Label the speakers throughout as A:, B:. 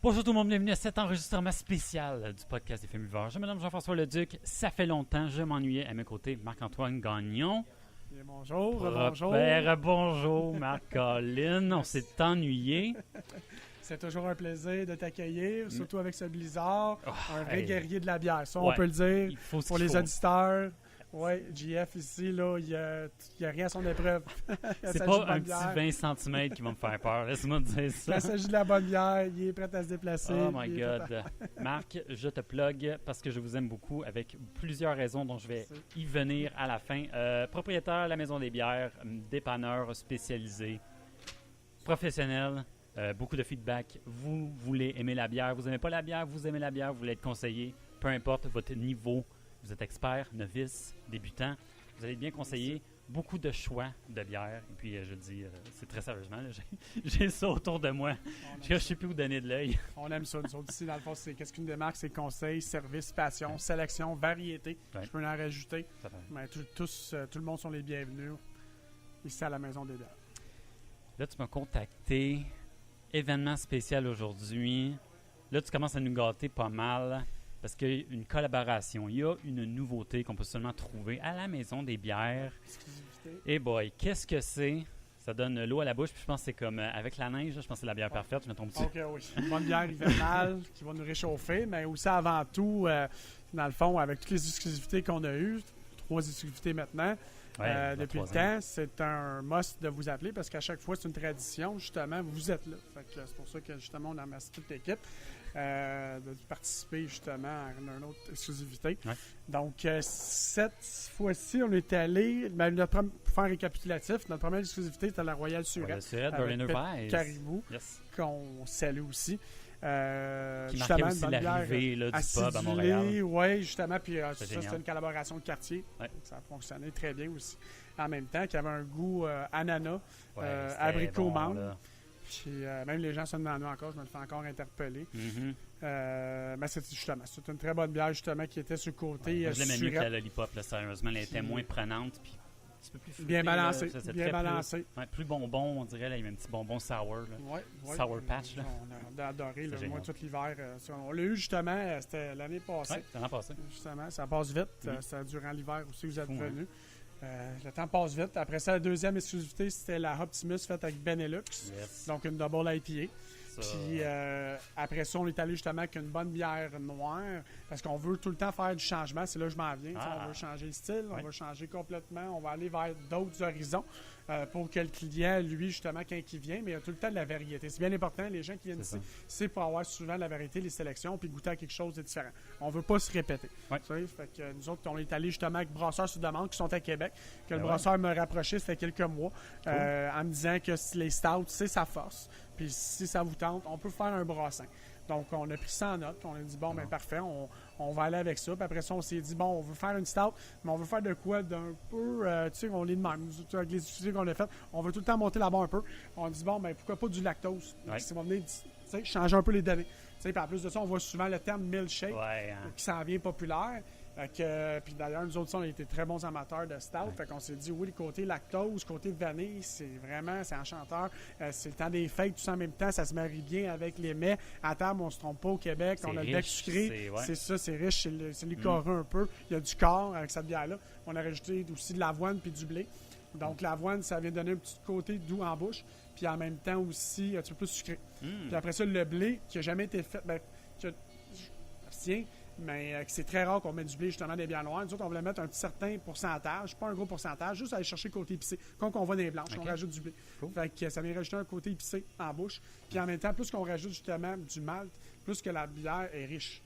A: Bonjour tout le monde, bienvenue à cet enregistrement spécial du podcast des Fémivores. Je me nomme Jean-François Leduc, ça fait longtemps, je m'ennuyais à mes côtés, Marc-Antoine Gagnon.
B: Et bonjour,
A: Bonjour Marc-Colin, on s'est ennuyé.
B: C'est toujours un plaisir de t'accueillir, surtout avec ce blizzard, un vrai
A: hey.
B: guerrier de la bière, ça
A: Ouais,
B: on peut le dire,
A: il faut ce
B: pour
A: qu'il
B: les
A: faut.
B: auditeurs. Oui, JF ici, là, il y a rien à son épreuve.
A: C'est pas un petit 20 cm qui va me faire peur, laisse-moi te dire ça.
B: Quand il s'agit de la bonne bière, il est prêt à se déplacer.
A: Oh my God. Marc, je te plug parce que je vous aime beaucoup avec plusieurs raisons dont je vais y venir à la fin. Propriétaire de la Maison des bières, dépanneur spécialisé, professionnel, beaucoup de feedback. Vous voulez aimer la bière, vous n'aimez pas la bière, vous aimez la bière, vous voulez être conseillé, peu importe votre niveau. Vous êtes expert, novice, débutant. Vous allez être bien conseillé. Beaucoup de choix de bière. Et puis, je dis, c'est très sérieusement, là, j'ai ça autour de moi. Je ne sais plus où donner de l'œil.
B: On aime ça. Nous autres ici, dans le fond, c'est qu'est-ce qu'une démarque? C'est conseil, service, passion, sélection, variété.
A: Ouais.
B: Je peux en rajouter. Mais tout le monde sont les bienvenus ici à la Maison des bières.
A: Là, tu m'as contacté. Événement spécial aujourd'hui. Là, tu commences à nous gâter pas mal. Parce qu'il y a une collaboration, il y a une nouveauté qu'on peut seulement trouver à la Maison des bières.
B: Exclusivité.
A: Et boy, qu'est-ce que c'est? Ça donne l'eau à la bouche, puis je pense que c'est comme avec la neige, je pense que c'est la bière parfaite, je me trompe dessus.
B: OK, oui. Une bonne bière hivernale qui va nous réchauffer, mais aussi avant tout, dans le fond, avec toutes les exclusivités qu'on a eues, 3 exclusivités maintenant, depuis le temps, c'est un must de vous appeler parce qu'à chaque fois, c'est une tradition, justement, vous êtes là. Fait que c'est pour ça que, justement, on a amassé toute l'équipe. De participer justement à une autre exclusivité. Ouais. Donc, cette fois-ci, on est allé, pour faire un récapitulatif, notre première exclusivité était la Royale Surette, avec Caribou, qu'on salue aussi.
A: Qui marquait aussi l'arrivée du pub à Montréal.
B: Oui, justement, puis ça, c'était une collaboration de quartier. Ouais. Ça a fonctionné très bien aussi. En même temps, qui avait un goût ananas, abricot menthe. Puis même les gens se demandent encore, je me le fais encore interpeller. Mais c'est une très bonne bière justement qui était sur le côté.
A: Moi, je l'aimais mieux que la Lollipop, là, sérieusement. Elle était moins prenante, puis un petit peu plus fruitée,
B: bien balancée.
A: Bien balancée. Plus bonbon, on dirait. Là, il y avait un petit bonbon sour. Sour patch. Là.
B: On a adoré. Là, moi, tout l'hiver. On l'a eu justement, c'était l'année passée.
A: Oui, c'est l'année passée.
B: Justement, ça passe vite. C'est durant l'hiver aussi, vous êtes venus. Le temps passe vite. Après ça, la deuxième exclusivité, c'était la Optimus faite avec Benelux.
A: Yes.
B: Donc, une double IPA. Puis après ça, on est allé justement avec une bonne bière noire parce qu'on veut tout le temps faire du changement. C'est là que je m'en viens. On veut changer le style, on va changer complètement. On va aller vers d'autres horizons pour que le client, lui, justement, quand il vient, mais il y a tout le temps de la variété. C'est bien important. Les gens qui viennent ici, c'est pour avoir souvent de la variété, les sélections, puis goûter à quelque chose de différent. On veut pas se répéter. Ouais. Fait que nous autres, on est allé justement avec Brasseurs sur demande qui sont à Québec, que le brasseur m'a rapproché, ça fait quelques mois, en me disant que les stouts, c'est sa force. Puis si ça vous tente, on peut faire un brassin. Donc, on a pris ça en note. On a dit, bon, ben parfait, on va aller avec ça. Puis après ça, on s'est dit, bon, on veut faire une stout, mais on veut faire de quoi d'un peu, tu sais, on est de même. Avec les études qu'on a faites, on veut tout le temps monter la barre un peu. On dit, bon, ben pourquoi pas du lactose? Ça va venir, tu sais, changer un peu les données. Tu sais, puis en plus de ça, on voit souvent le terme milkshake qui s'en vient populaire. Puis d'ailleurs, nous autres, on a été très bons amateurs de stout. Fait qu'on s'est dit, oui, le côté lactose, côté vanille, c'est enchanteur. C'est le temps des fêtes, tout ça en même temps. Ça se marie bien avec les mets. À table, on se trompe pas au Québec. On a le bec sucré. C'est ça, c'est riche. C'est liquoreux un peu. Il y a du corps avec cette bière-là. On a rajouté aussi de l'avoine puis du blé. Donc, l'avoine, ça vient donner un petit côté doux en bouche. Puis en même temps aussi, un petit peu plus sucré. Puis après ça, le blé, qui n'a jamais été fait... mais c'est très rare qu'on mette du blé justement des bières noires. Nous autres, on voulait mettre un certain pourcentage, pas un gros pourcentage, juste aller chercher le côté épicé. Quand on va dans les blanches, on rajoute du blé. Fait que ça vient rajouter un côté épicé en bouche. Puis en même temps, plus qu'on rajoute justement du malt, plus que la bière est riche.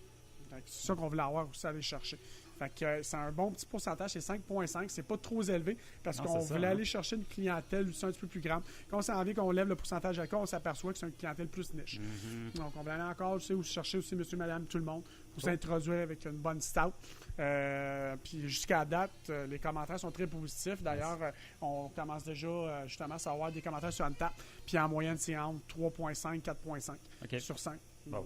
B: C'est ça qu'on voulait avoir aussi aller chercher. Fait que c'est un bon petit pourcentage, c'est 5,5. C'est pas trop élevé parce qu'on voulait aller chercher une clientèle aussi un petit peu plus grande. Quand on s'en vient qu'on lève le pourcentage d'alcool, on s'aperçoit que c'est une clientèle plus niche. Donc on voulait aller encore chercher aussi monsieur, madame, tout le monde pour s'introduire avec une bonne stout. Puis jusqu'à date, les commentaires sont très positifs. D'ailleurs, on commence déjà justement à savoir des commentaires sur Untappd. Puis en moyenne, c'est entre 3,5 4,5 sur 5. Donc,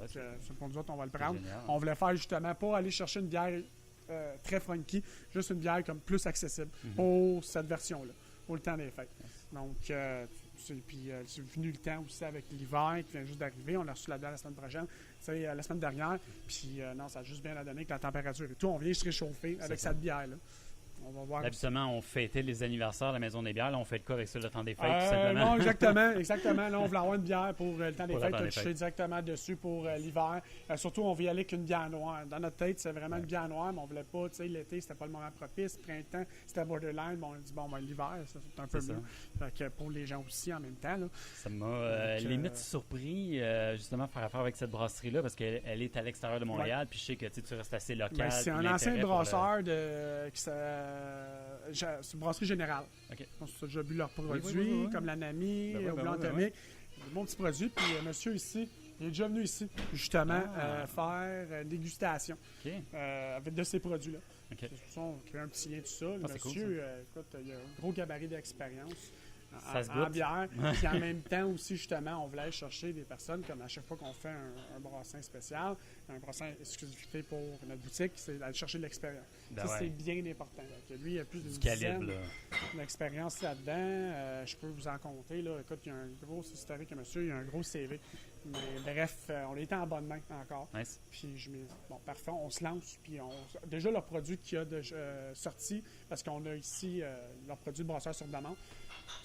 B: pour nous autres, on va le prendre. On voulait faire justement pas aller chercher une bière très funky, juste une bière comme plus accessible pour cette version-là, pour le temps des fêtes. Donc, Puis c'est venu le temps aussi avec l'hiver qui vient juste d'arriver. On l'a reçu la bière la semaine prochaine, la semaine dernière. Puis non, ça a juste bien à donner avec la température et tout. On vient se réchauffer avec cette bière-là. On va voir.
A: Habituellement, on fêtait les anniversaires de la Maison des bières. Là, on fait le cas avec ça le temps des fêtes, tout simplement.
B: Non, exactement. Là, on voulait avoir une bière pour le temps des fêtes. Je suis directement dessus pour l'hiver. Surtout, on veut y aller avec une bière noire. Dans notre tête, c'est vraiment une bière noire, mais on voulait pas, l'été, c'était pas le moment propice. Printemps, c'était borderline. Bon, on a dit, l'hiver, c'est un peu mieux. Fait que pour les gens aussi, en même temps. Là.
A: Ça m'a limite surpris, justement, faire affaire avec cette brasserie-là, parce qu'elle est à l'extérieur de Montréal, puis je sais que tu restes assez local.
B: C'est un ancien brasseur c'est une brasserie générale.
A: Okay.
B: On a déjà bu leurs produits, comme la Nami, au blanc atomique. Bon petit produit. Puis monsieur ici, il est déjà venu ici, justement, faire dégustation avec de ces produits-là.
A: Okay.
B: On crée un petit lien tout ça. Le monsieur,
A: cool,
B: écoute, il a un gros gabarit d'expérience.
A: En
B: bière. Puis en même temps aussi, justement, on voulait aller chercher des personnes, comme à chaque fois qu'on fait un brassin spécial, un brassin exclusivité pour notre boutique, c'est d'aller chercher de l'expérience. C'est bien important. Donc, lui, il a plus d'une dizaine d'expérience là-dedans. Je peux vous en compter. Là. Écoute, il y a un gros historique, monsieur, il y a un gros CV. Mais bref, on était en bonne main encore.
A: Nice.
B: Puis je me dis, bon, parfait, on se lance. Puis déjà, leur produit qui a sorti, parce qu'on a ici leur produit de brasseur sur demande,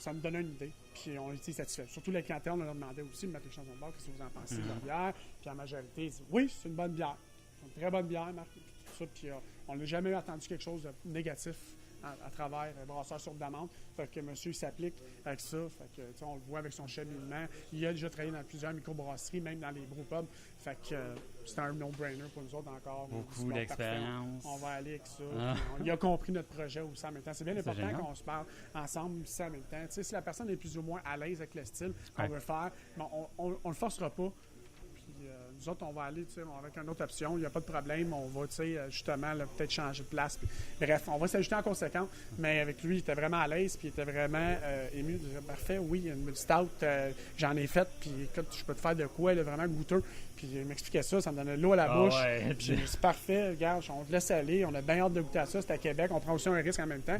B: ça me donnait une idée. Puis on était satisfait. Surtout la clientèle, on leur demandait aussi de mettre les chansons de bord, qu'est-ce que vous en pensez de leur bière. Puis la majorité, ils disent, oui, c'est une bonne bière. C'est une très bonne bière, Marc. Tout ça. Puis on n'a jamais entendu quelque chose de négatif à travers Brasseur sur demande. Fait que monsieur s'applique avec ça. Fait que, on le voit avec son cheminement. Il a déjà travaillé dans plusieurs microbrasseries, même dans les brewpubs. Fait que c'est un no-brainer pour nous autres encore.
A: Beaucoup d'expérience.
B: On va aller avec ça. Il a compris notre projet aussi en même temps. C'est bien important qu'on se parle ensemble aussi en même temps. T'sais, si la personne est plus ou moins à l'aise avec le style qu'on veut faire, on le forcera pas. Nous autres, on va aller avec une autre option. Il n'y a pas de problème. On va justement peut-être changer de place. Puis, bref, on va s'ajouter en conséquence. Mais avec lui, il était vraiment à l'aise. Puis il était vraiment ému. Il disait, parfait, oui, une stout, j'en ai fait. Puis écoute, je peux te faire de quoi? Elle est vraiment goûteux. Puis il m'expliquait ça. Ça me donnait l'eau à la bouche.
A: Ouais.
B: Puis c'est parfait. Regarde, on te laisse aller. On a bien hâte de goûter à ça. C'est à Québec. On prend aussi un risque en même temps.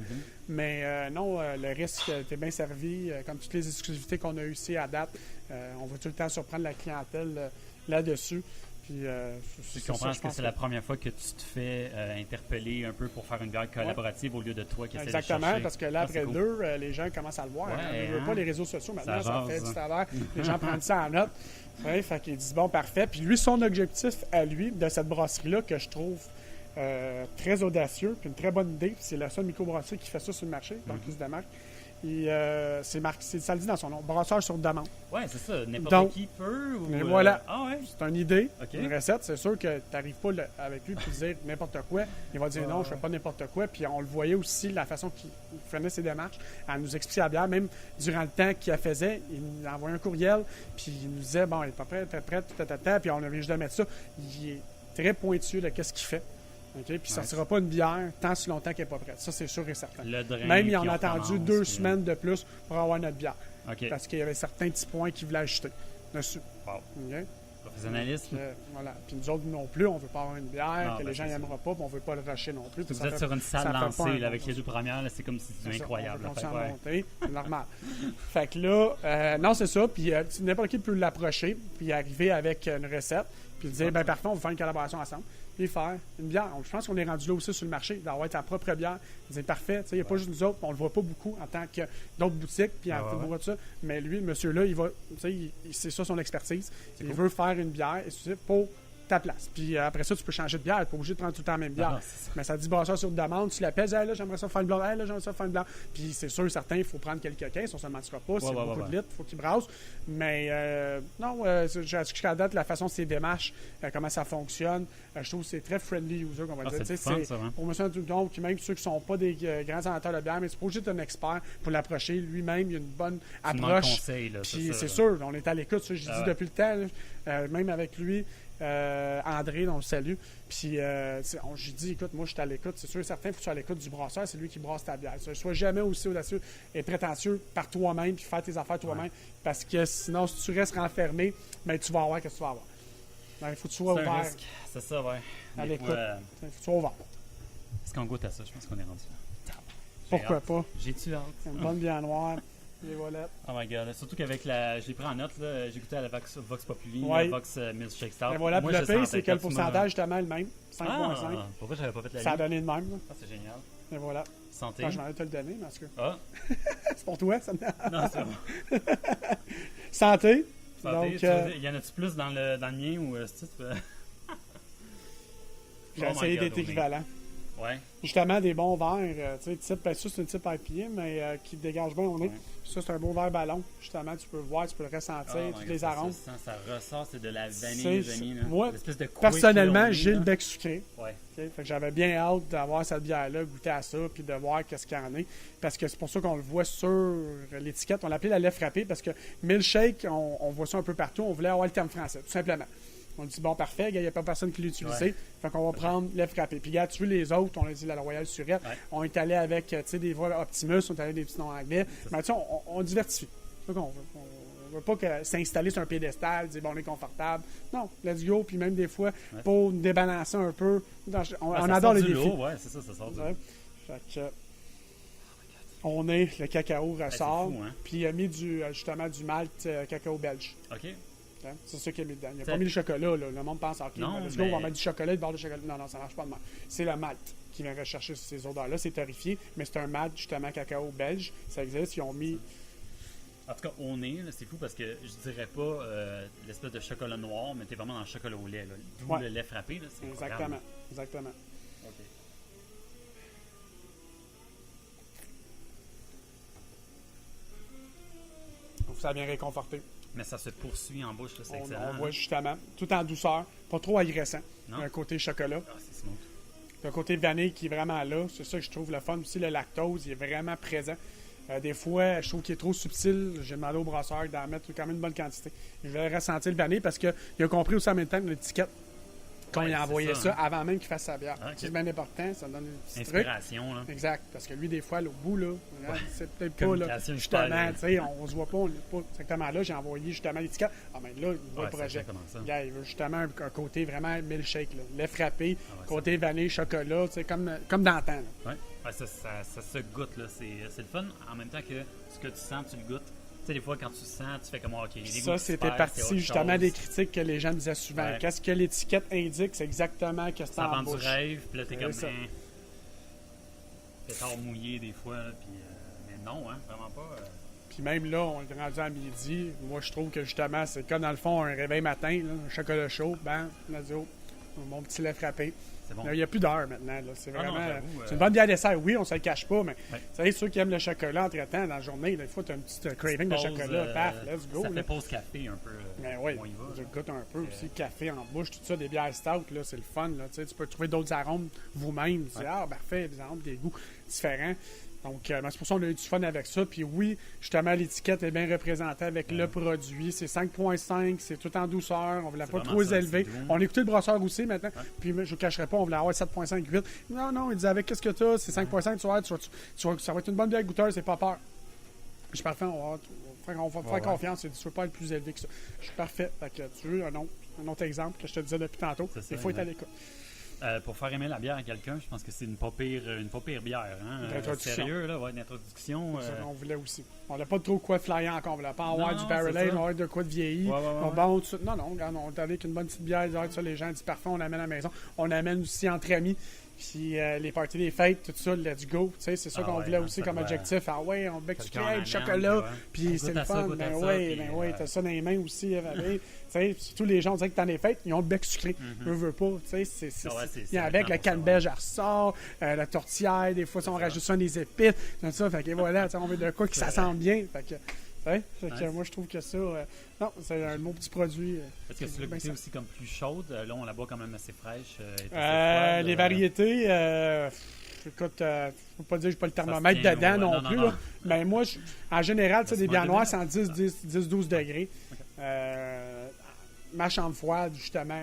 B: Mais non, le risque était bien servi. Comme toutes les exclusivités qu'on a eues ici à date, on va tout le temps surprendre la clientèle là-dessus. Puis,
A: je comprends que c'est la première fois que tu te fais interpeller un peu pour faire une bière collaborative au lieu de toi qui essaie de chercher.
B: Exactement, parce que là, après deux, les gens commencent à le voir. On ne veut pas les réseaux sociaux maintenant, ça fait du travers. Les gens prennent ça en note. Ouais, fait qu'ils disent, bon, parfait. Puis lui, son objectif à lui, de cette brasserie-là, que je trouve très audacieux, puis une très bonne idée, c'est la seule microbrasserie qui fait ça sur le marché, donc qui se démarque. Et ça le dit dans son nom, brasseur sur demande.
A: Oui, c'est ça. N'importe qui peut.
B: Mais voilà.
A: Ouais.
B: C'est une idée, une recette. C'est sûr que tu n'arrives pas avec lui pour dire n'importe quoi. Il va dire non, je ne fais pas n'importe quoi. Puis on le voyait aussi, la façon qu'il faisait ses démarches, à nous expliquer la bière. Même durant le temps qu'il la faisait, il nous envoyait un courriel. Puis il nous disait, bon, il n'est pas prêt, puis on avait juste de mettre ça. Il est très pointu de qu'est-ce qu'il fait. Okay? Puis ça ne sera pas une bière tant si longtemps qu'elle n'est pas prête. Ça, c'est sûr et certain. Même, il en a attendu 2 semaines de plus pour avoir notre bière.
A: Okay.
B: Parce qu'il y avait certains petits points qu'il voulait ajouter dessus.
A: Wow.
B: Okay?
A: Professionnalisme.
B: Voilà. Puis nous autres non plus, on ne veut pas avoir une bière que les gens n'aimeront pas, puis on ne veut pas le rusher non plus.
A: Vous êtes sur une salle lancée avec les 2 premières, là, c'est comme si c'était incroyable.
B: On à monter, c'est normal. Fait que là, non, c'est ça. Puis n'importe qui peut l'approcher, puis arriver avec une recette, puis dire, ben parfait, on va faire une collaboration ensemble. Puis faire une bière. Je pense qu'on est rendu là aussi sur le marché, d'avoir sa propre bière. C'est parfait. Il n'y a pas juste nous autres, on le voit pas beaucoup en tant que d'autres boutiques, puis en tout ça. Mais lui, monsieur-là, c'est ça son expertise. Il veut faire une bière pour ta place. Puis après ça, tu peux changer de bière. Tu n'es pas obligé de prendre tout le temps la même bière. Mais ça dit brasseur sur demande. Tu l'appelles, là, j'aimerais ça faire une blanc. Là, j'aimerais ça faire une blanc. Puis c'est sûr, certain, il faut prendre quelques caisses. On ne se mentira pas. C'est beaucoup de litres. Il faut qu'il brasse. Mais non, jusqu'à date, la façon de ses démarches, comment ça fonctionne, je trouve que c'est très friendly user, qu'on va dire.
A: C'est fun, ça,
B: pour monsieur tout le monde, puis même ceux qui ne sont pas des grands amateurs de bière, mais c'est pas obligé d'être un expert pour l'approcher. Lui-même, il a une bonne approche.
A: Conseil, là,
B: puis c'est sûr, on est à l'écoute. Ça, je dis depuis le temps, même avec lui. André, on le salue. Puis, j'ai dit, écoute, moi, je suis à l'écoute. C'est sûr et certain, il faut que tu sois à l'écoute du brasseur. C'est lui qui brasse ta bière. Sois jamais aussi audacieux et prétentieux par toi-même, puis faire tes affaires toi-même. Parce que sinon, si tu restes renfermé, ben, tu vas avoir ce que tu vas avoir. Il faut que tu sois ouvert.
A: C'est ça, ouais.
B: À l'écoute. Il faut que tu sois ouvert.
A: Est-ce qu'on goûte à ça? Je pense qu'on est rendu là.
B: Pourquoi pas?
A: J'ai-tu hâte?
B: Une bonne bière noire. Et voilà.
A: Oh my god. Surtout qu'avec j'ai pris en note, là, j'ai goûté à la Vox Populi,
B: Ouais.
A: la Vox Milkshake Stout.
B: Et voilà,
A: Moi,
B: puis le
A: je
B: pire,
A: sentais
B: c'est que le
A: quand tu
B: pourcentage est justement le même, 5,5.
A: Ah, pourquoi j'avais pas fait la
B: Ça a
A: liste?
B: donné de même. Là.
A: Ah, c'est génial.
B: Et voilà.
A: Santé.
B: Attends, je m'en vais te le donner, parce que
A: Ah,
B: c'est pour toi, ça me...
A: non, c'est bon.
B: Santé.
A: Santé.
B: Donc,
A: Il y en a-tu plus dans le mien ou c'est
B: j'ai
A: Oh my
B: essayé
A: God,
B: d'être
A: on est-
B: équivalent.
A: Ouais.
B: Justement, des bons verres, tu sais, type, ben, ça c'est un type IPA, mais qui dégage bien au nez.
A: Ouais.
B: Ça, c'est un beau verre ballon. Justement, tu peux le voir, tu peux le ressentir,
A: Oh my
B: tous
A: God,
B: les arômes.
A: Ça ressort, c'est de la vanille,
B: C'est-
A: Jenny.
B: moi,
A: L'espèce de couille
B: Personnellement,
A: qui est
B: j'ai
A: au
B: le
A: nez,
B: bec sucré.
A: là. Ouais.
B: OK? Fait que j'avais bien hâte d'avoir cette bière-là, goûter à ça, puis de voir qu'est-ce qu'il y en a. Parce que c'est pour ça qu'on le voit sur l'étiquette. On l'appelait la lait frappée parce que milkshake, on voit ça un peu partout. On voulait avoir le terme français, tout simplement. On dit, bon, parfait, il n'y a pas personne qui l'a utilisé.
A: Ouais.
B: Fait qu'on va prendre lait frappé. Puis, regarde, tu vois, les autres, on a dit la Royale Surette.
A: Ouais.
B: On est allé avec, tu sais, des voix Optimus, on est allé avec des petits noms anglais. Mais tu sais, on diversifie. C'est ça qu'on veut. On veut pas que s'installer sur un piédestal, dire, bon, on est confortable. Non, let's go. Puis même des fois, pour nous débalancer un peu, on
A: Ça
B: adore
A: sort
B: les
A: du
B: défis.
A: lot, ouais, c'est ça sort du lot.
B: Ouais. Fait que, on est, le cacao ressort.
A: c'est fou, hein?
B: Puis il a mis justement du malt cacao belge.
A: OK.
B: Hein? C'est ça qu'il a mis dedans. Il n'a
A: C'est-
B: pas mis le chocolat. Là. Le monde pense, OK,
A: Non,
B: ben, let's go,
A: mais-
B: on va mettre du chocolat, du beurre de chocolat. Non, non, ça marche pas de même. C'est le malt qui vient rechercher ces odeurs-là. C'est torréfié, mais c'est un malt justement cacao belge. Ça existe. Ils ont mis.
A: En tout cas, on est, là, c'est fou parce que je dirais pas l'espèce de chocolat noir, mais t'es vraiment dans le chocolat au lait. D'où
B: Ouais.
A: le lait frappé. Là, c'est
B: Exactement.
A: incroyable.
B: Exactement.
A: OK.
B: Donc, ça vient réconforter.
A: Mais ça se poursuit en bouche, là, c'est
B: On
A: excellent.
B: voit
A: hein?
B: justement, tout en douceur, pas trop agressant.
A: Non.
B: Un côté chocolat.
A: Ah, c'est smooth.
B: Le côté vanille qui est vraiment là. C'est ça que je trouve le fun. Aussi, le lactose, il est vraiment présent. Des fois, je trouve qu'il est trop subtil. J'ai demandé au brasseur d'en mettre quand même une bonne quantité. Je vais ressentir le vanille parce qu'il a compris aussi en même temps que l'étiquette, quand
A: Ouais,
B: il a
A: c'est
B: envoyé ça,
A: hein.
B: avant même qu'il fasse sa bière.
A: Ah, ok.
B: C'est bien important, ça donne un petit truc.
A: Inspiration, là.
B: Exact, parce que lui, des fois, là, au bout, là, regarde, c'est peut-être pas, là,
A: Communication
B: justement,
A: super,
B: tu sais, on se voit pas, on n'est pas exactement là. J'ai envoyé justement l'étiquette. Ah, mais là, il voit
A: Ouais,
B: le
A: c'est
B: projet.
A: exactement ça.
B: Regarde, il veut justement un côté vraiment milkshake, là. Lait frappé,
A: Ah ouais,
B: côté vanille, chocolat, tu sais, comme dans le temps, là.
A: Ouais. Ouais, ça se goûte, là. C'est le fun. En même temps que ce que tu sens, tu le goûtes. Tu sais, des fois, quand tu sens, tu fais comme, OK, les goûts
B: Ça,
A: qui se
B: c'était
A: perdent, c'est
B: parti
A: autre
B: justement
A: chose.
B: des critiques que les gens disaient souvent.
A: Ouais.
B: Qu'est-ce que l'étiquette indique, c'est exactement qu'est-ce que
A: Ça
B: t'as en
A: vend du
B: bouche.
A: rêve, puis là, t'es
B: C'est
A: comme,
B: ça.
A: pétard mouillé des fois, là, puis... mais non, hein, vraiment pas.
B: Puis même là, on est rendu à midi. Moi, je trouve que justement, c'est comme dans le fond un réveil matin, là, un chocolat chaud, ben, let's go. Mon petit lait frappé.
A: C'est bon.
B: Là, il n'y a plus d'heure maintenant. Là. C'est
A: Ah non,
B: vraiment.
A: j'avoue,
B: C'est une bonne bière dessert, oui, on se le cache pas, mais
A: Ouais.
B: vous savez, ceux qui aiment le chocolat entre-temps, dans la journée, des fois, tu as un petit craving de
A: Pause,
B: chocolat, paf, let's go.
A: Ça
B: là.
A: fait pause café un peu.
B: Mais oui,
A: on y va,
B: je
A: là.
B: goûte un peu aussi, café en bouche, tout ça, des bières stout, là, c'est le fun. Là, tu sais, tu peux trouver d'autres arômes vous-même. Tu dis, ah, parfait, des arômes, des goûts différents. Donc, ben, c'est pour ça qu'on a eu du fun avec ça. Puis oui, justement, l'étiquette est bien représentée avec le produit. C'est 5,5, c'est tout en douceur. On voulait
A: C'est
B: pas
A: vraiment
B: trop
A: ça,
B: élevé.
A: c'est doux.
B: On écoutait le brasseur aussi maintenant.
A: Ouais.
B: Puis je ne vous cacherai pas, on voulait avoir 7,5, 8. Non, non, il disait avec qu'est-ce que tu as, c'est 5,5, ça va être une bonne bière goûteur, c'est pas peur. Je suis parfait, on va faire
A: Ouais.
B: confiance. Il dit, je ne veux pas être plus élevé que ça. Je suis parfait. Fait que tu veux un autre exemple que je te disais depuis tantôt.
A: C'est ça,
B: Il faut être à
A: exact.
B: l'écoute.
A: Pour faire aimer la bière à quelqu'un, je pense que c'est une pas pire bière. Hein?
B: D'introduction.
A: Sérieux, là, ouais, d'introduction.
B: Ça, on voulait aussi. On n'a pas trop quoi flyer encore. On voulait pas avoir
A: Non,
B: du barrel
A: c'est
B: ale,
A: ça.
B: on va avoir de quoi de vieilli.
A: Ouais, ouais, ouais,
B: Donc,
A: ouais.
B: bon, non, regarde, on est avec une bonne petite bière. Ça, les gens disent parfait, on l'amène à la maison. On amène aussi entre amis. Puis les parties des fêtes, tout ça, let's go. Tu sais, c'est ça
A: Ah
B: qu'on
A: ouais,
B: voulait
A: non,
B: aussi
A: ça
B: comme
A: doit-
B: objectif. Ah ouais, on bec
A: Quelqu'un
B: sucré,
A: en
B: du
A: amène,
B: chocolat.
A: ouais.
B: Puis
A: On
B: c'est
A: goûte
B: le
A: à ça,
B: fun.
A: goûte à
B: Ben
A: ça,
B: oui,
A: puis,
B: t'as ça dans les mains aussi. Tu sais, tous les gens, on dirait que dans les fêtes, ils ont le bec sucré. Eux veulent pas. Tu sais,
A: Ah ouais, c'est
B: il y a avec
A: exactement
B: la
A: pour ça,
B: canneberge, elle ressort, la tortillère, des fois, on
A: ça.
B: rajoute ça des épices. Tout ça, fait que voilà, tu sais, on veut de quoi que ça
A: C'est
B: sent bien. Fait que, fait que
A: Ouais.
B: moi, je trouve que ça, non, c'est un bon petit produit.
A: Est-ce que tu l'as
B: bien
A: goûté
B: ça.
A: aussi comme plus chaude? Là, on la boit quand même assez fraîche. elle est assez froide,
B: Les variétés, écoute, je peux pas dire que j'ai pas le thermomètre
A: tient
B: dedans
A: au-
B: non,
A: non,
B: plus.
A: non,
B: là.
A: non.
B: Mais moi, en général, tu sais,
A: Ça
B: des
A: se
B: bières
A: voit
B: noires,
A: dedans.
B: c'est en 10-12 degrés.
A: Ok.
B: Ma chambre froide, justement,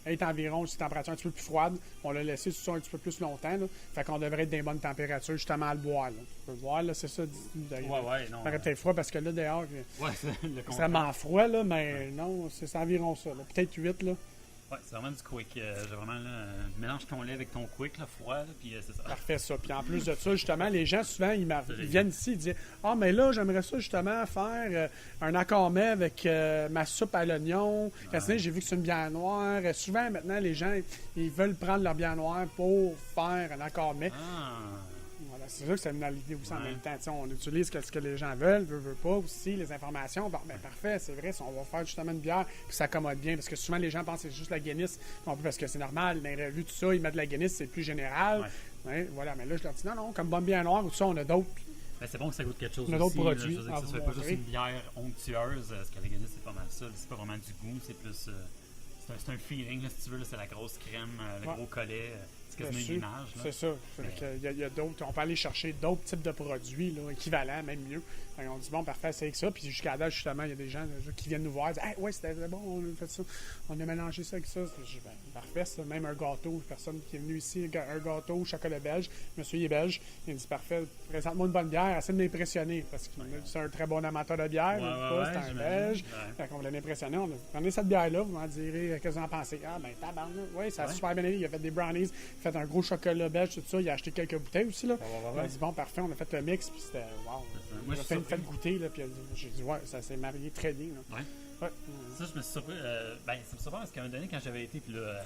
B: est environ une température un petit peu plus froide. On l'a laissé sous ça un petit peu plus longtemps. Là. Fait qu'on devrait être dans les bonnes températures, justement, à le boire. Là. Tu peux le voir, là, c'est ça, 10 degrés.
A: Ouais, non.
B: Ça paraît peut-être froid parce que là, dehors,
A: Ouais, c'est le
B: c'est
A: contraire.
B: extrêmement froid, là, mais non, c'est environ ça. là. Peut-être 8, là.
A: Ouais, c'est vraiment du quick. J'ai vraiment mélange ton lait avec ton quick, là, froid, là, puis c'est ça.
B: Parfait, ça. Puis en plus de ça, justement, les gens, souvent, ils viennent ici, ils disent ah, mais là, j'aimerais ça, justement, faire un accord mets avec ma soupe à l'oignon. J'ai vu que c'est une bière noire. Souvent, maintenant, les gens, ils veulent prendre leur bière noire pour faire un accord mets. Voilà, c'est sûr que ça me donne l'idée aussi en même temps. T'sais, on utilise ce que les gens veulent pas aussi, les informations. Bon, ben parfait, c'est vrai, si on va faire justement une bière, puis ça accommode bien, parce que souvent les gens pensent que c'est juste la Guinness, parce que c'est normal, dans les revues, tout ça, ils mettent de la Guinness, c'est plus général. Ouais, voilà, mais là, je leur dis non, comme bonne bière noire, ou tout ça, on a d'autres.
A: Ben, c'est bon que ça goûte quelque chose
B: on a d'autres
A: aussi.
B: produits.
A: Là, je veux dire que ce soit pas juste une bière onctueuse, parce que la Guinness, c'est pas mal ça. C'est pas vraiment du goût, c'est plus. C'est un feeling, là, si tu veux, là, c'est la grosse crème, le gros collet. C'est quasiment une image. Là.
B: C'est ça. Il y a d'autres. On peut aller chercher d'autres types de produits là, équivalents, même mieux. Et on dit bon, parfait, c'est avec ça. Puis jusqu'à là, justement, il y a des gens qui viennent nous voir et disent hey, ouais, c'était bon, on a fait ça. On a mélangé ça avec ça. Je dis, ben, parfait, ça. Même un gâteau. Personne qui est venu ici, un gâteau au chocolat belge. Monsieur, il est belge. Il dit parfait, présente-moi une bonne bière. Essaie de m'impressionner. Parce que c'est un très bon amateur de bière. C'est un belge. Fait qu'on voulait l'impressionner. On a prenez cette bière-là. Vous m'en direz qu'est-ce que vous en pensez. Ah, ben, tabarnak. Oui, ça a super bien allé. Il a fait des brownies. Il a fait un gros chocolat belge, tout ça. Il a acheté quelques bouteilles aussi. Là. Il a dit bon, parfait. On a fait le mix. Puis c'était wow.
A: Moi,
B: il a fait goûter, là, puis j'ai dit, ouais, ça s'est marié très bien. Là.
A: Ouais. Ça, je me suis surpris. Ça me surprend parce qu'à un moment donné, quand j'avais été, puis là,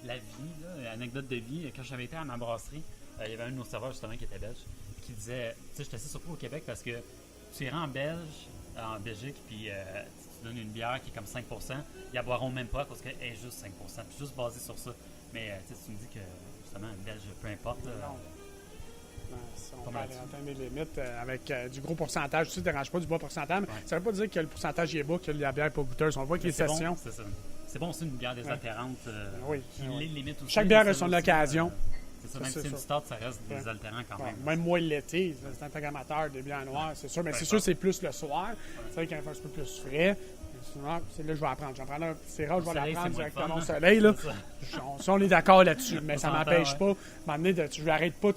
A: la vie, là, anecdote de vie, quand j'avais été à ma brasserie, il y avait un de nos serveurs, justement, qui était belge, qui disait, tu sais, j'étais assez surpris au Québec parce que tu iras en Belgique, puis tu donnes une bière qui est comme 5%, ils la boiront même pas parce qu'elle est juste 5%, puis juste basé sur ça. Mais tu me dis que, justement, un Belge, peu importe.
B: On peut aller atteindre les limites avec du gros pourcentage. Tu ne dérange pas du bas pourcentage, mais ça ne veut pas dire que le pourcentage est bas, que la bière n'est pas goûteuse. On le voit avec les sessions.
A: Bon, c'est ça. C'est bon aussi une bière désaltérante qui les limite aussi.
B: Chaque bière a son occasion.
A: C'est ça, même si c'est une start, ça reste désaltérant quand même.
B: Même moi, l'été, c'est un peu amateur des bières noires, c'est sûr. Mais c'est sûr c'est plus le soir. C'est vrai qu'il y a un peu plus frais. C'est là que je vais apprendre. J'en prends un petit rage, je vais l'apprendre directement au soleil. Là. On est d'accord là-dessus, mais ça ne m'empêche pas. Je ne l'arrête pas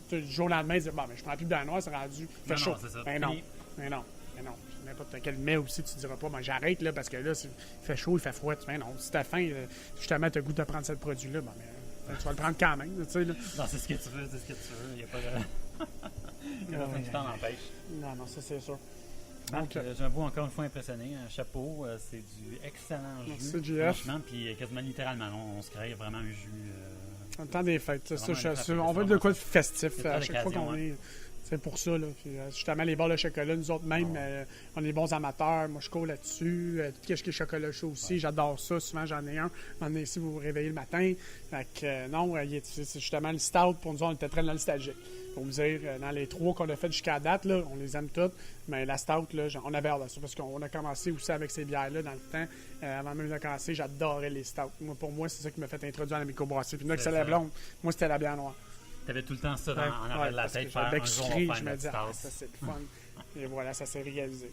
B: du jour au lendemain, dire bon, mais je prends plus de bière noire, c'est rendu. Il fait chaud. Mais non. N'importe quel mets aussi, tu ne diras pas, j'arrête là parce que là, il fait chaud, il fait froid. Mais non, si tu as faim, justement, tu as le goût de prendre ce produit-là, tu vas le prendre quand même. Tu sais, là.
A: Non, c'est ce que tu veux, Il n'y a pas de. Il y a rien qui t'en empêche.
B: Non, ça c'est sûr.
A: Donc, j'avoue encore une fois impressionné. Un chapeau, c'est du excellent jus.
B: Merci, JF.
A: Franchement, puis quasiment littéralement, on se crée vraiment un jus.
B: En temps des fêtes, on veut de quoi de festif à chaque fois qu'on est. C'est pour ça, là. Puis, justement, les barres de chocolat, nous autres même, on est bons amateurs. Moi, je cours là-dessus. Tout ce qui est chocolat chaud aussi, j'adore ça. Souvent, j'en ai un. On est ici, vous vous réveillez le matin. Fait que, non, c'est justement le stout. Pour nous, on était très nostalgique. Pour vous dire, dans les 3 qu'on a fait jusqu'à date, là, on les aime toutes. Mais la stout, là, on avait hâte de ça. Parce qu'on a commencé aussi avec ces bières-là dans le temps. Avant même de commencer, j'adorais les stouts. Pour moi, c'est ça qui m'a fait introduire à la microbrasserie. Puis là, que c'est la blonde. Moi, c'était la bière noire.
A: T'avais tout le temps ça en arrière de la tête.
B: Je me dis, ça c'est le fun. Et voilà, ça s'est réalisé.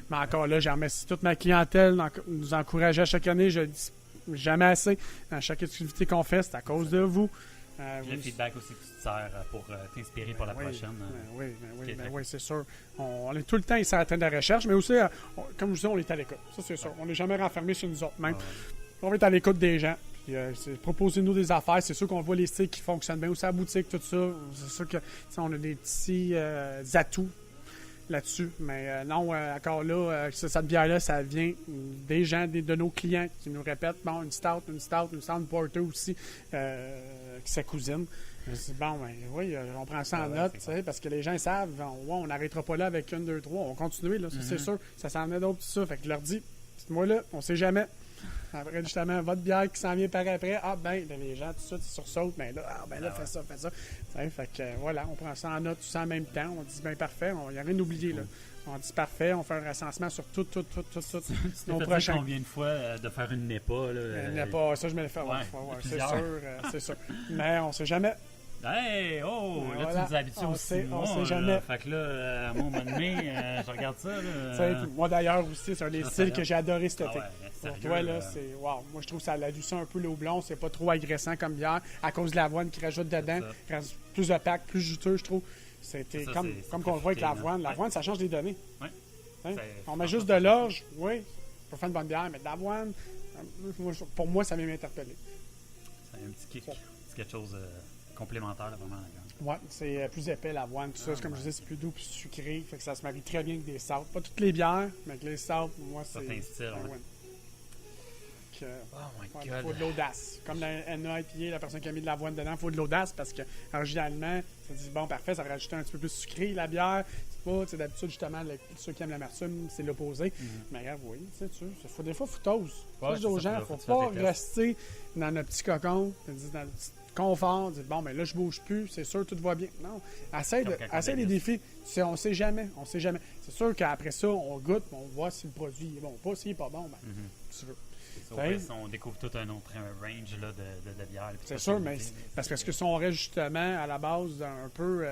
B: Mais encore là, j'ai remercié toute ma clientèle, nous encourager à chaque année. Je le dis jamais assez. Dans chaque activité qu'on fait, c'est à cause de vous.
A: Le feedback aussi que tu te sers pour t'inspirer pour la prochaine.
B: Oui, c'est sûr. On est tout le temps ici à la train de la recherche, mais aussi, comme je vous dis, on est à l'écoute. Ça, c'est sûr. On n'est jamais renfermé sur nous autres mêmes. On va être à l'écoute des gens. Proposez-nous des affaires. C'est sûr qu'on voit les styles qui fonctionnent bien aussi à la boutique, tout ça. C'est sûr que on a des petits atouts là-dessus. Mais non, encore là, cette bière-là, ça vient des gens, de nos clients qui nous répètent bon, une stout porter aussi, qui sa cousine. Je dis, bon, ben oui, on prend ça en note, parce que les gens savent, on n'arrêtera pas là avec 1, 2, 3, on va continuer, là, c'est sûr. Ça s'en est d'autres, tout ça. Fait que je leur dis, dites-moi là, on sait jamais. Après, justement, votre bière qui s'en vient par après, les gens, tout ça, tu sursautes, mais là, fais ça. Fait que voilà, on prend ça en note, tout ça en même temps. On dit, bien parfait, il n'y a rien oublié, là. On dit parfait, on fait un recensement sur tout
A: nos prochains. Combien de fois de faire une NEPA, là?
B: Une NEPA, ça, je me l'ai fait, c'est sûr. Mais on sait jamais.
A: Hey, là, tu nous habitues aussi.
B: On sait jamais.
A: Fait que là, à un moment donné, je regarde ça. Là,
B: moi, d'ailleurs, aussi, c'est un des styles que j'ai adoré cet été.
A: Pour
B: toi, là, c'est wow. Moi, je trouve que ça adoucit un peu le houblon. C'est pas trop agressant comme bière à cause de l'avoine qui rajoute dedans. Plus opaque, plus juteux, je trouve. C'était comme qu'on le voit avec l'avoine. L'avoine, ça change les données. On met juste de l'orge, on peut faire une bonne bière, mais de l'avoine, Pour moi, ça vient m'interpeller.
A: Ça a un petit kick. C'est quelque chose complémentaire, là, vraiment.
B: Ouais, c'est plus épais l'avoine, tout ça. Comme je disais, c'est plus doux, plus sucré. Fait que ça se marie très bien avec des stouts. Pas toutes les bières, mais avec les stouts, moi, c'est.
A: Certains styles,
B: ouais.
A: Oh my
B: il
A: God.
B: faut de l'audace. Comme dans NIPA, la personne qui a mis de l'avoine dedans, il faut de l'audace parce que originalement, ça dit bon, parfait, ça va rajouter un petit peu plus sucré la bière. C'est pas, d'habitude, justement, ceux qui aiment l'amertume, c'est l'opposé. Mais regarde, oui, tu sais, des fois, il faut t'ose. Faut aux gens, faut pas rester dans notre petit cocon, dans le petit confort, dire bon, ben là, je bouge plus, c'est sûr, tout va bien. Non, essaye les défis. On sait jamais. C'est sûr qu'après ça, on goûte, on voit si le produit est bon ou pas. S'il n'est pas bon, ben, tu veux.
A: On découvre tout un autre range là, de bière.
B: C'est sûr, mais parce que si on reste justement à la base d'un peu,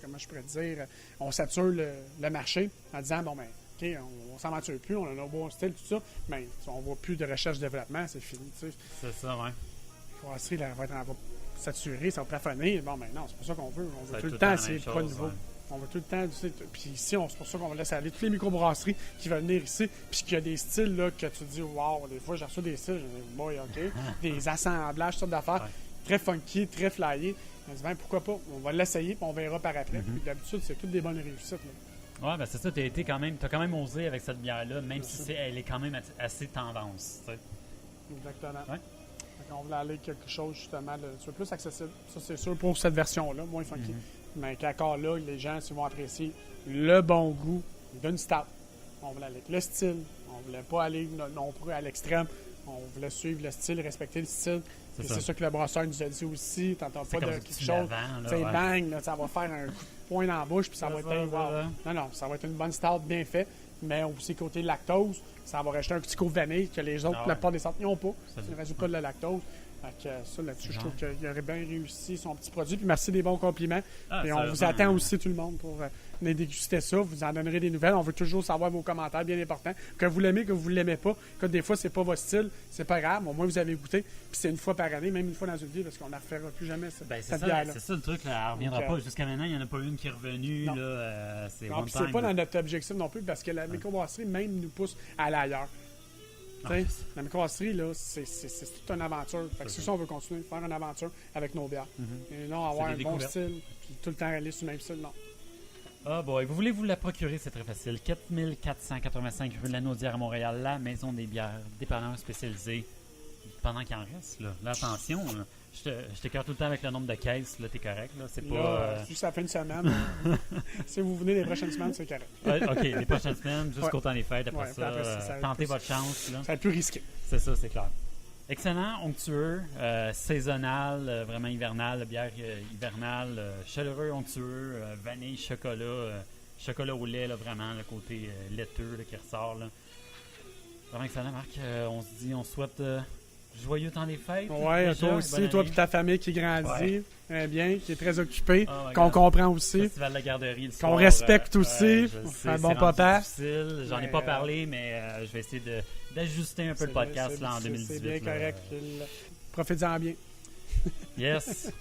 B: comment je pourrais dire, on sature le marché en disant, bon, ben, OK, on s'en aventure plus, on a un bon style, tout ça, mais on ne voit plus de recherche-développement, c'est fini. Tu sais.
A: C'est ça, ouais.
B: La brasserie, elle va saturer, ça va plafonner. Bon, ben non, c'est pas ça qu'on veut. On veut tout le temps essayer de quoi de nouveau. Ouais. On veut tout le temps, tu sais, puis ici, c'est pour ça qu'on va laisser aller toutes les microbrasseries qui veulent venir ici, puis qu'il y a des styles là, que tu dis, wow, des fois, j'ai reçu des styles, je dis, boy, OK, des assemblages, toutes sortes d'affaires, très funky, très flyés. On dit, ben, pourquoi pas, on va l'essayer, puis on verra par après. Puis d'habitude, c'est toutes des bonnes réussites. Là.
A: Ouais, ben c'est ça, t'as quand même osé avec cette bière-là, même si elle est quand même assez tendance. T'sais.
B: Exactement. Ouais. On voulait aller quelque chose, justement, de plus accessible. Ça, c'est sûr, pour cette version-là, moins funky. Mais qu'encore là, les gens, s'ils vont apprécier le bon goût d'une stout. On voulait aller avec le style. On voulait pas aller non plus à l'extrême. On voulait suivre le style, respecter le style. C'est ça que le brasseur nous a dit aussi. T'entends pas de quelque chose. Tu bang, là, ça va faire un coup de poing dans la bouche, puis ça va être Non, ça va être une bonne stout bien faite. Mais aussi côté lactose, ça va rajouter un petit coup de vanille que les autres, la plupart des sortes, n'ont pas. Ça ne rajoute pas de la lactose. Fait que ça, là-dessus, je trouve qu'il aurait bien réussi son petit produit. Puis merci des bons compliments. Et on vous attend aussi, tout le monde, pour venir déguster ça. Vous en donnerez des nouvelles. On veut toujours savoir vos commentaires, bien important. Que vous l'aimez, que vous ne l'aimez pas. Que des fois, c'est pas votre style. C'est pas grave. Au moins, vous avez goûté. Puis c'est une fois par année, même une fois dans une vie, parce qu'on ne refera plus jamais cette bière-là.
A: C'est ça le truc. Là, elle ne reviendra pas. Jusqu'à maintenant, il n'y en a pas une qui est revenue. Là, c'est
B: pas dans notre objectif non plus, parce que la microbrasserie même nous pousse à aller ailleurs. La microbrasserie, là, c'est toute une aventure. Fait que c'est ça, on veut continuer, faire une aventure avec nos bières. Et non avoir un bon style, puis tout le temps aller sur le même style, non.
A: Ah boy, vous voulez vous la procurer, c'est très facile. 4485 rue Lanaudière à Montréal, la maison des bières, dépanneur spécialisé. Pendant qu'il en reste, là attention, là. Je t'écarte tout le temps avec le nombre de caisses, là, t'es correct, là, c'est pas...
B: Juste à la fin de semaine, si vous venez les prochaines semaines, c'est correct.
A: OK, les prochaines semaines, jusqu'au temps des fêtes, après ça tentez votre chance, là.
B: Ça va être plus risqué.
A: C'est ça, c'est clair. Excellent, onctueux, saisonnal, vraiment hivernal, bière hivernale, chaleureux, onctueux, vanille, chocolat au lait, là, vraiment, le côté laiteux là, qui ressort, là. Vraiment excellent, Marc. On souhaite... joyeux temps des fêtes.
B: Oui, toi aussi, toi et ta famille qui grandit bien, qui est très occupée, qu'on comprend aussi.
A: Festival de la garderie le soir,
B: qu'on respecte aussi. Un bon papa.
A: J'en ai pas parlé, mais je vais essayer d'ajuster un peu le podcast là, en 2018.
B: C'est bien correct. Profitez-en bien.
A: Yes.